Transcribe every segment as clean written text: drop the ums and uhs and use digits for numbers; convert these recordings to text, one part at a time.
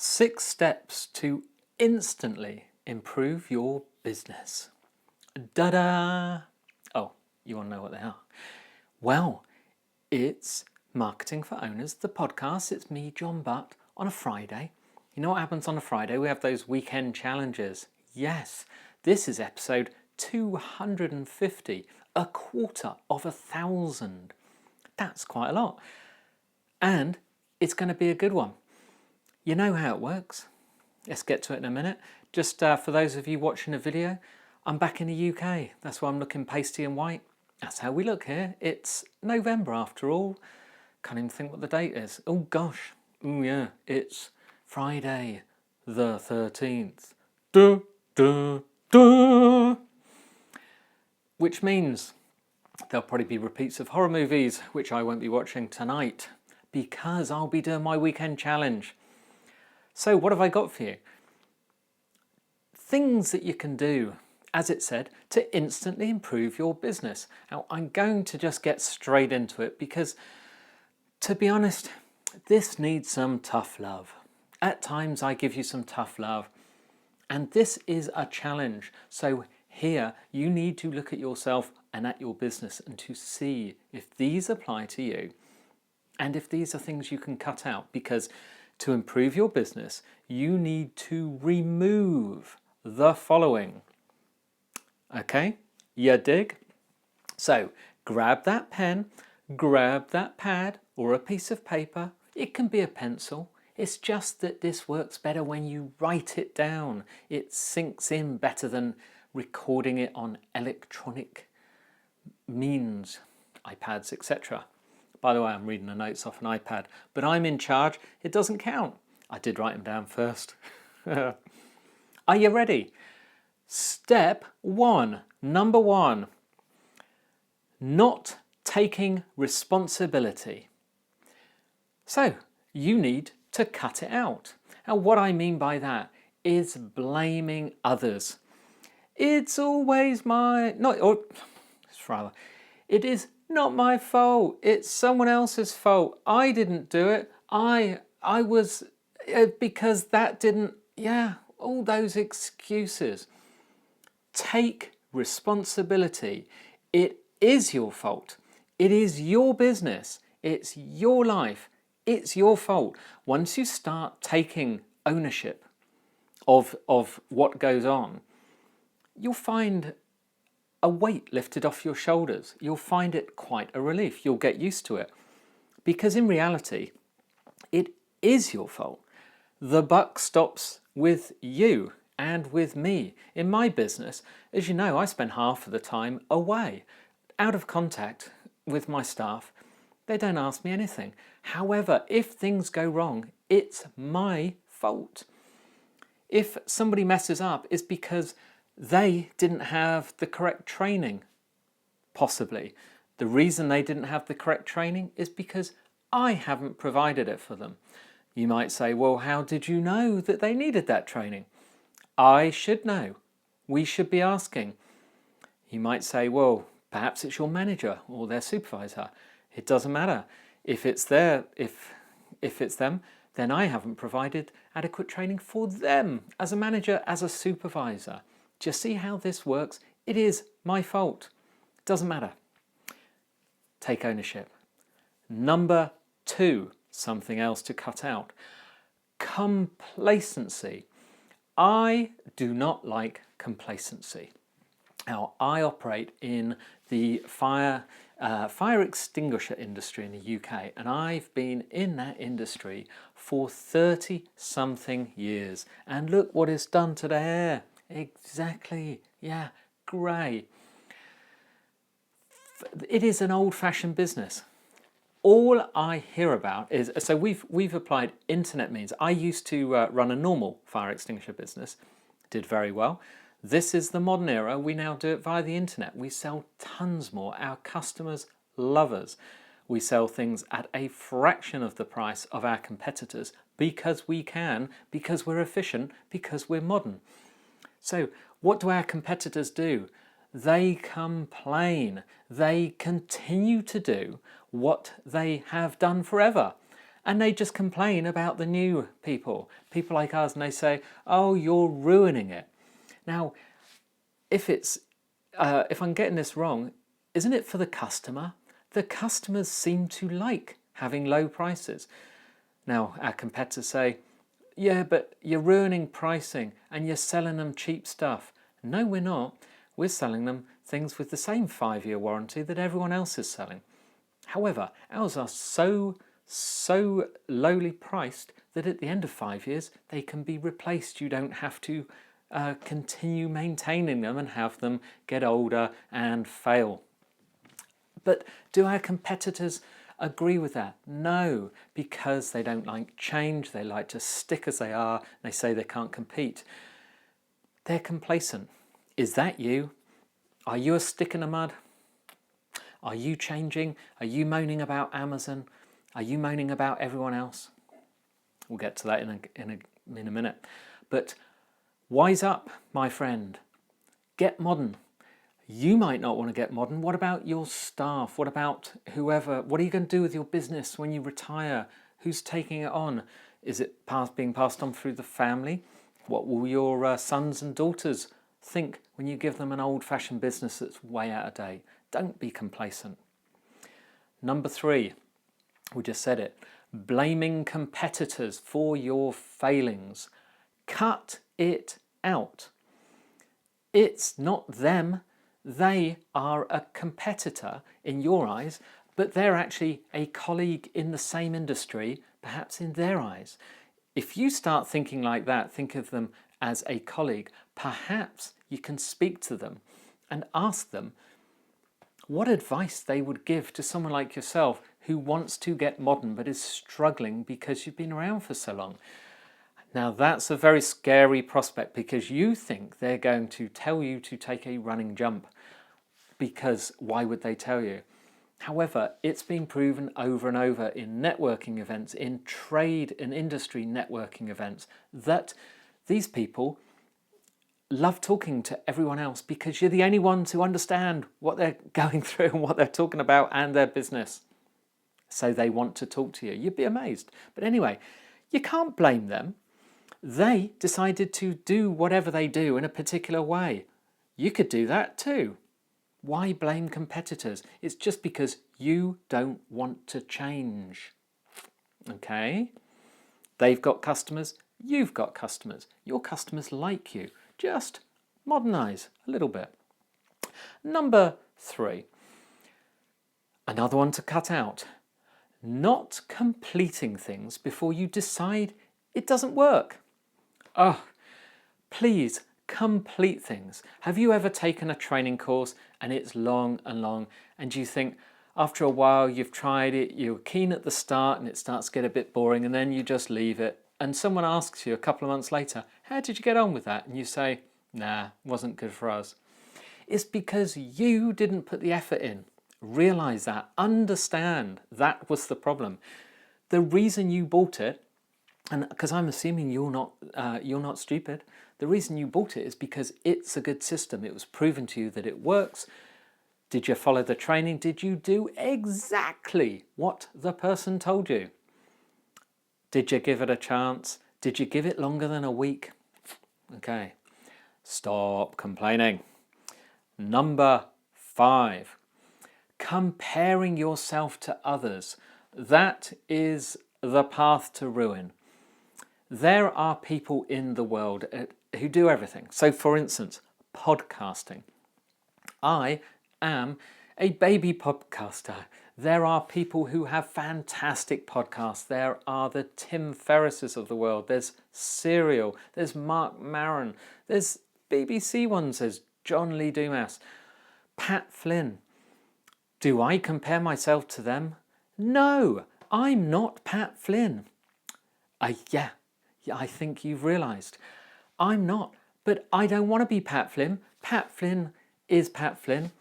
6 steps to instantly improve your business. Da-da! Oh, you want to know what they are? Well, it's Marketing for Owners, the podcast. It's me, John Butt, on a Friday. You know what happens on a Friday? We have those weekend challenges. Yes, this is episode 250, a quarter of 1,000. That's quite a lot. And it's going to be a good one. You know how it works. Let's get to it in a minute. Just for those of you watching the video, I'm back in the UK. That's why I'm looking pasty and white. That's how we look here. It's November after all. Can't even think what the date is. Oh gosh. Oh yeah, it's Friday the 13th. Duh, duh, duh. Which means there'll probably be repeats of horror movies, which I won't be watching tonight because I'll be doing my weekend challenge. So what have I got for you? Things that you can do, as it said, to instantly improve your business. Now, I'm going to just get straight into it because, to be honest, this needs some tough love. At times I give you some tough love, and this is a challenge. So here you need to look at yourself and at your business and to see if these apply to you and if these are things you can cut out, because to improve your business, you need to remove the following. Okay, you dig? So grab that pen, grab that pad or a piece of paper. It can be a pencil. It's just that this works better when you write it down. It sinks in better than recording it on electronic means, iPads, etc. By the way, I'm reading the notes off an iPad, but I'm in charge. It doesn't count. I did write them down first. Are you ready? Step 1, number 1, not taking responsibility. So you need to cut it out. And what I mean by that is blaming others. It's always it is not my fault. It's someone else's fault. I didn't do it. I was, because that didn't, all those excuses. Take responsibility. It is your fault. It is your business. It's your life. It's your fault. Once you start taking ownership of what goes on, you'll find a weight lifted off your shoulders. You'll find it quite a relief. You'll get used to it. Because in reality, it is your fault. The buck stops with you and with me. In my business, as you know, I spend half of the time away, out of contact with my staff. They don't ask me anything. However, if things go wrong, it's my fault. If somebody messes up, it's because they didn't have the correct training, possibly. The reason they didn't have the correct training is because I haven't provided it for them. You might say, well, how did you know that they needed that training? I should know. We should be asking. You might say, well, perhaps it's your manager or their supervisor. It doesn't matter. If it's it's them, then I haven't provided adequate training for them as a manager, as a supervisor. Do you see how this works? It is my fault. It doesn't matter. Take ownership. Number 2, something else to cut out. Complacency. I do not like complacency. Now, I operate in the fire extinguisher industry in the UK, and I've been in that industry for 30-something years. And look what it's done to the hair. Exactly. Yeah, grey. It is an old-fashioned business. All I hear about is, so we've applied internet means. I used to run a normal fire extinguisher business, did very well. This is the modern era. We now do it via the internet. We sell tons more. Our customers love us. We sell things at a fraction of the price of our competitors because we can, because we're efficient, because we're modern. So what do our competitors do? They complain. They continue to do what they have done forever. And they just complain about the new people like us, and they say, oh, you're ruining it. Now, if I'm getting this wrong, isn't it for the customer? The customers seem to like having low prices. Now, our competitors say, yeah, but you're ruining pricing and you're selling them cheap stuff. No, we're not. We're selling them things with the same 5-year warranty that everyone else is selling. However, ours are so lowly priced that at the end of 5 years, they can be replaced. You don't have to continue maintaining them and have them get older and fail. But do our competitors agree with that? No, because they don't like change. They like to stick as they are. They say they can't compete. They're complacent. Is that you? Are you a stick in the mud? Are you changing? Are you moaning about Amazon? Are you moaning about everyone else? We'll get to that in a minute. But wise up, my friend. Get modern. You might not want to get modern. What about your staff? What about whoever? What are you going to do with your business when you retire? Who's taking it on? Is it being passed on through the family? What will your sons and daughters think when you give them an old-fashioned business that's way out of date? Don't be complacent. Number 3, we just said it, blaming competitors for your failings. Cut it out. It's not them. They are a competitor in your eyes, but they're actually a colleague in the same industry, perhaps in their eyes. If you start thinking like that, think of them as a colleague, perhaps you can speak to them and ask them what advice they would give to someone like yourself who wants to get modern but is struggling because you've been around for so long. Now that's a very scary prospect because you think they're going to tell you to take a running jump, because why would they tell you? However, it's been proven over and over in networking events, in trade and industry networking events, that these people love talking to everyone else because you're the only ones who understand what they're going through and what they're talking about and their business. So they want to talk to you. You'd be amazed. But anyway, you can't blame them. They decided to do whatever they do in a particular way. You could do that too. Why blame competitors? It's just because you don't want to change. Okay? They've got customers, you've got customers. Your customers like you. Just modernise a little bit. Number 3. Another one to cut out. Not completing things before you decide it doesn't work. Oh, please complete things. Have you ever taken a training course and it's long and long and you think after a while you've tried it, you're keen at the start and it starts to get a bit boring and then you just leave it and someone asks you a couple of months later, how did you get on with that? And you say, nah, wasn't good for us. It's because you didn't put the effort in. Realise that, understand that was the problem. The reason you bought it, and because I'm assuming you're not stupid, the reason you bought it is because it's a good system. It was proven to you that it works. Did you follow the training? Did you do exactly what the person told you? Did you give it a chance? Did you give it longer than a week? Okay, stop complaining. Number 5, comparing yourself to others. That is the path to ruin. There are people in the world who do everything. So for instance, podcasting. I am a baby podcaster. There are people who have fantastic podcasts. There are the Tim Ferrisses of the world. There's Serial. There's Mark Maron. There's BBC ones. There's John Lee Dumas. Pat Flynn. Do I compare myself to them? No, I'm not Pat Flynn. Yeah, I think you've realised. I'm not, but I don't want to be Pat Flynn. Pat Flynn is Pat Flynn.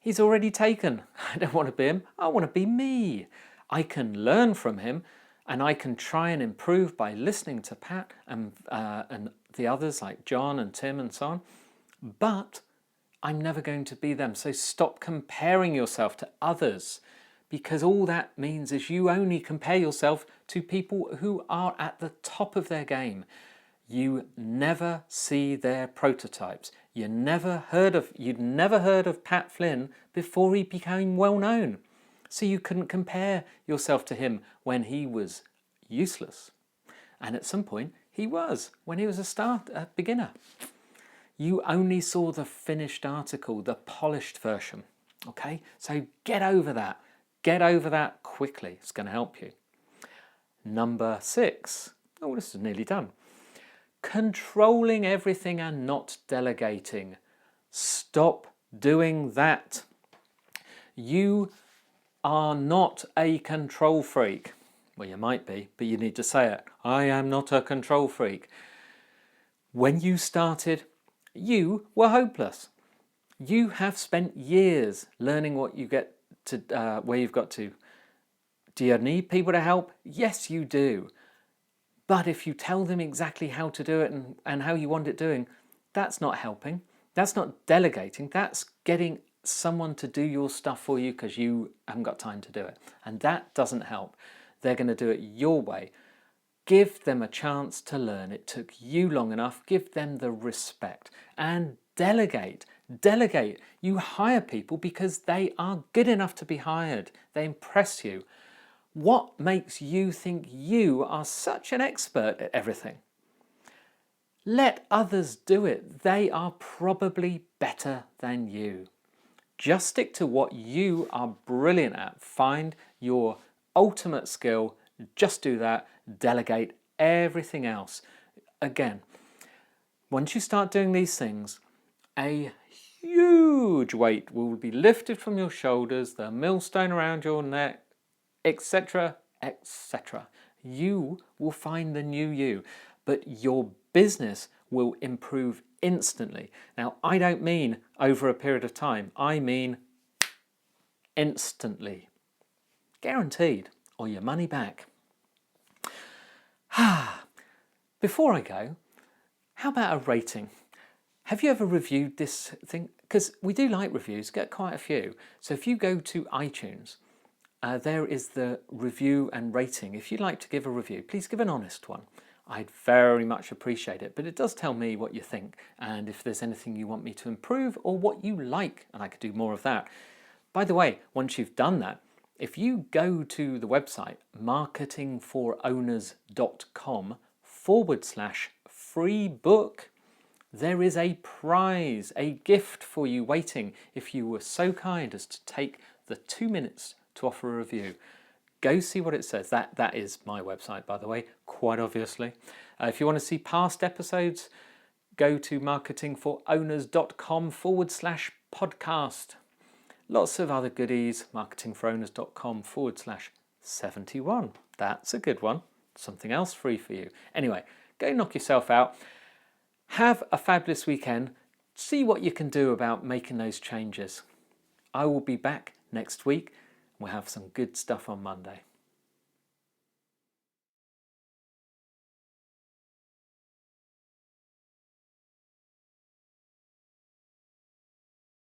He's already taken. I don't want to be him. I want to be me. I can learn from him and I can try and improve by listening to Pat and the others like John and Tim and so on. But I'm never going to be them. So stop comparing yourself to others because all that means is you only compare yourself to people who are at the top of their game. You never see their prototypes. You'd never heard of Pat Flynn before he became well known. So you couldn't compare yourself to him when he was useless. And at some point he was, when he was a beginner. You only saw the finished article, the polished version. Okay? So get over that. Get over that quickly. It's going to help you. Number 6. Oh, this is nearly done. Controlling everything and not delegating. Stop doing that. You are not a control freak. Well, you might be, but you need to say it. I am not a control freak. When you started, you were hopeless. You have spent years learning what you get to, where you've got to. Do you need people to help? Yes, you do. But if you tell them exactly how to do it and how you want it doing, that's not helping. That's not delegating. That's getting someone to do your stuff for you because you haven't got time to do it. And that doesn't help. They're going to do it your way. Give them a chance to learn. It took you long enough. Give them the respect. And delegate. Delegate. You hire people because they are good enough to be hired. They impress you. What makes you think you are such an expert at everything? Let others do it. They are probably better than you. Just stick to what you are brilliant at. Find your ultimate skill. Just do that. Delegate everything else. Again, once you start doing these things, a huge weight will be lifted from your shoulders, the millstone around your neck, etc., etc. You will find the new you, but your business will improve instantly. Now, I don't mean over a period of time. I mean instantly. Guaranteed, or your money back. Before I go, how about a rating? Have you ever reviewed this thing? Because we do like reviews, get quite a few. So if you go to iTunes, there is the review and rating. If you'd like to give a review, please give an honest one. I'd very much appreciate it, but it does tell me what you think and if there's anything you want me to improve or what you like, and I could do more of that. By the way, once you've done that, if you go to the website marketingforowners.com/free book, there is a prize, a gift for you waiting if you were so kind as to take the 2 minutes to offer a review. Go see what it says. That is my website, by the way, quite obviously. If you want to see past episodes, go to marketingforowners.com/podcast. Lots of other goodies, marketingforowners.com/71. That's a good one. Something else free for you. Anyway, go knock yourself out. Have a fabulous weekend. See what you can do about making those changes. I will be back next week. We'll have some good stuff on Monday.